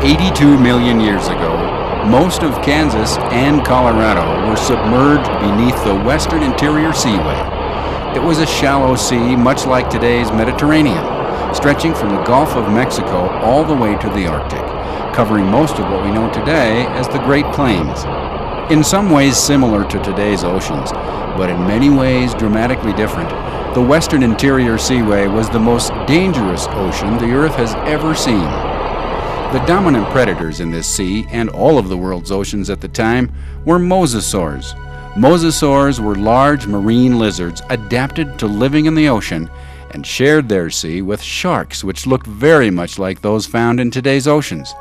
82 million years ago, most of Kansas and Colorado were submerged beneath the western interior seaway. It was a shallow sea, much like today's Mediterranean, stretching from the Gulf of Mexico all the way to the Arctic, covering most of what we know today as the Great Plains. In some ways similar to today's oceans, but in many ways dramatically different, the western interior seaway was the most dangerous ocean the Earth has ever seen. The dominant predators in this sea, and all of the world's oceans at the time, were mosasaurs. Mosasaurs were large marine lizards adapted to living in the ocean and shared their sea with sharks, which looked very much like those found in today's oceans.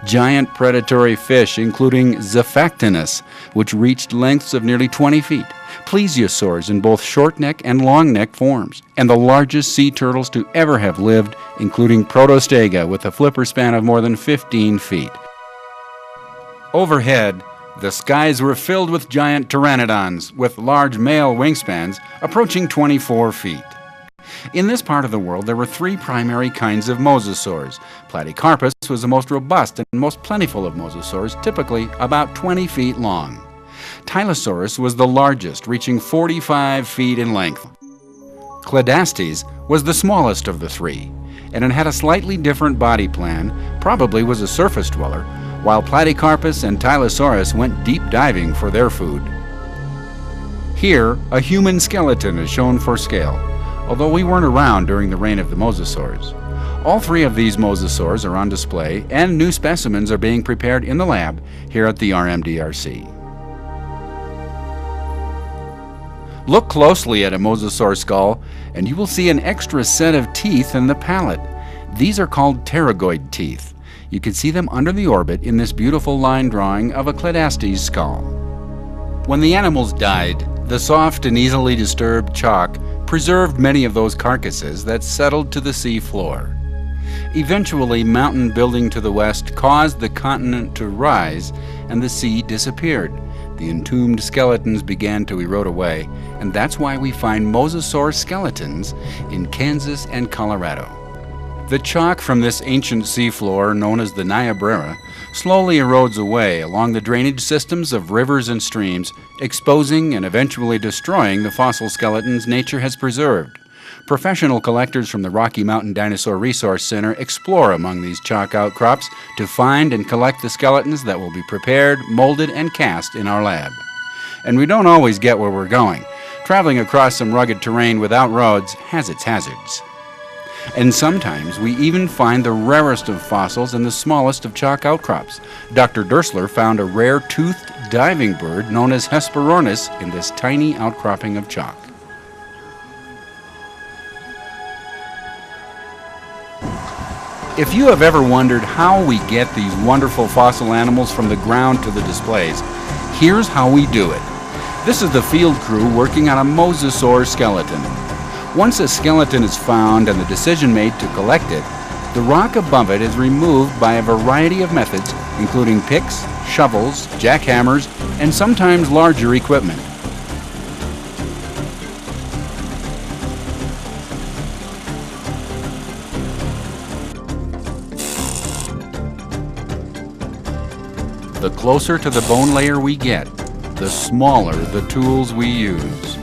Giant predatory fish, including Zephactinus, which reached lengths of nearly 20 feet, plesiosaurs in both short-neck and long-neck forms, and the largest sea turtles to ever have lived, including Protostega with a flipper span of more than 15 feet. Overhead, the skies were filled with giant pteranodons with large male wingspans approaching 24 feet. In this part of the world, there were three primary kinds of mosasaurs. Platycarpus was the most robust and most plentiful of mosasaurs, typically about 20 feet long. Tylosaurus was the largest, reaching 45 feet in length. Cladastes was the smallest of the three, and it had a slightly different body plan, probably was a surface dweller, while Platycarpus and Tylosaurus went deep diving for their food. Here, a human skeleton is shown for scale, although we weren't around during the reign of the mosasaurs. All three of these mosasaurs are on display, and new specimens are being prepared in the lab here at the RMDRC. Look closely at a mosasaur skull, and you will see an extra set of teeth in the palate. These are called pterygoid teeth. You can see them under the orbit in this beautiful line drawing of a Cladastes skull. When the animals died, the soft and easily disturbed chalk preserved many of those carcasses that settled to the sea floor. Eventually, mountain building to the west caused the continent to rise, and the sea disappeared. The entombed skeletons began to erode away, and that's why we find mosasaur skeletons in Kansas and Colorado. The chalk from this ancient seafloor, known as the Niobrara, slowly erodes away along the drainage systems of rivers and streams, exposing and eventually destroying the fossil skeletons nature has preserved. Professional collectors from the Rocky Mountain Dinosaur Resource Center explore among these chalk outcrops to find and collect the skeletons that will be prepared, molded, and cast in our lab. And we don't always get where we're going. Traveling across some rugged terrain without roads has its hazards. And sometimes we even find the rarest of fossils in the smallest of chalk outcrops. Dr. Dersler found a rare toothed diving bird known as Hesperornis in this tiny outcropping of chalk. If you have ever wondered how we get these wonderful fossil animals from the ground to the displays, here's how we do it. This is the field crew working on a mosasaur skeleton. Once a skeleton is found and the decision made to collect it, the rock above it is removed by a variety of methods, including picks, shovels, jackhammers, and sometimes larger equipment. The closer to the bone layer we get, the smaller the tools we use.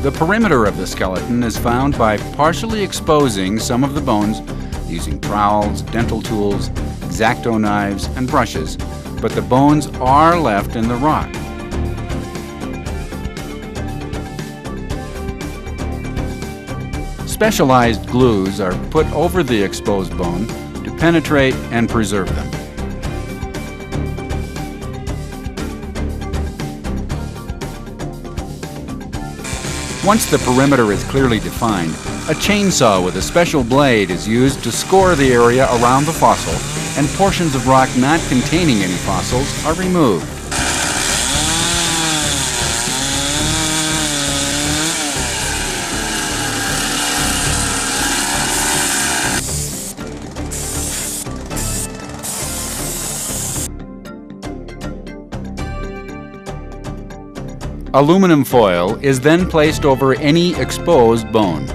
The perimeter of the skeleton is found by partially exposing some of the bones using trowels, dental tools, X-Acto knives, and brushes, but the bones are left in the rock. Specialized glues are put over the exposed bone to penetrate and preserve them. Once the perimeter is clearly defined, a chainsaw with a special blade is used to score the area around the fossil, and portions of rock not containing any fossils are removed. Aluminum foil is then placed over any exposed bone.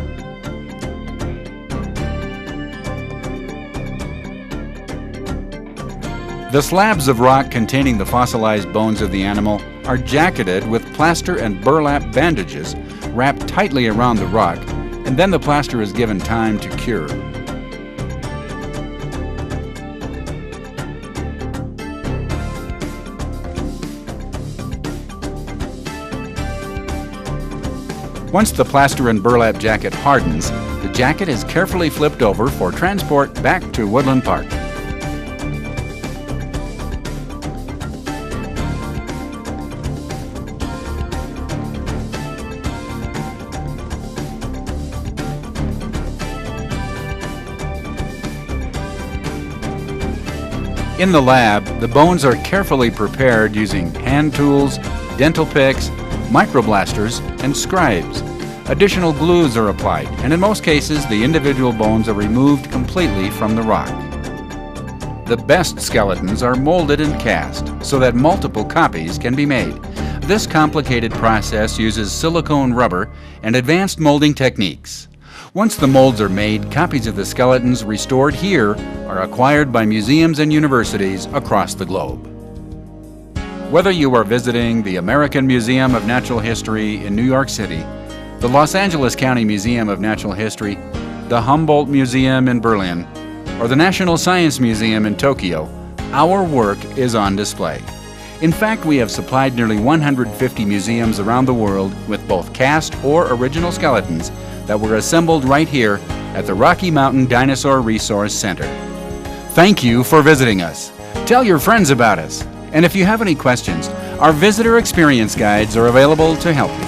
The slabs of rock containing the fossilized bones of the animal are jacketed with plaster and burlap bandages wrapped tightly around the rock, and then the plaster is given time to cure. Once the plaster and burlap jacket hardens, the jacket is carefully flipped over for transport back to Woodland Park. In the lab, the bones are carefully prepared using hand tools, dental picks, microblasters, and scribes. Additional glues are applied, and in most cases, the individual bones are removed completely from the rock. The best skeletons are molded and cast so that multiple copies can be made. This complicated process uses silicone rubber and advanced molding techniques. Once the molds are made, copies of the skeletons restored here are acquired by museums and universities across the globe. Whether you are visiting the American Museum of Natural History in New York City, the Los Angeles County Museum of Natural History, the Humboldt Museum in Berlin, or the National Science Museum in Tokyo, our work is on display. In fact, we have supplied nearly 150 museums around the world with both cast or original skeletons that were assembled right here at the Rocky Mountain Dinosaur Resource Center. Thank you for visiting us. Tell your friends about us. And if you have any questions, our visitor experience guides are available to help you.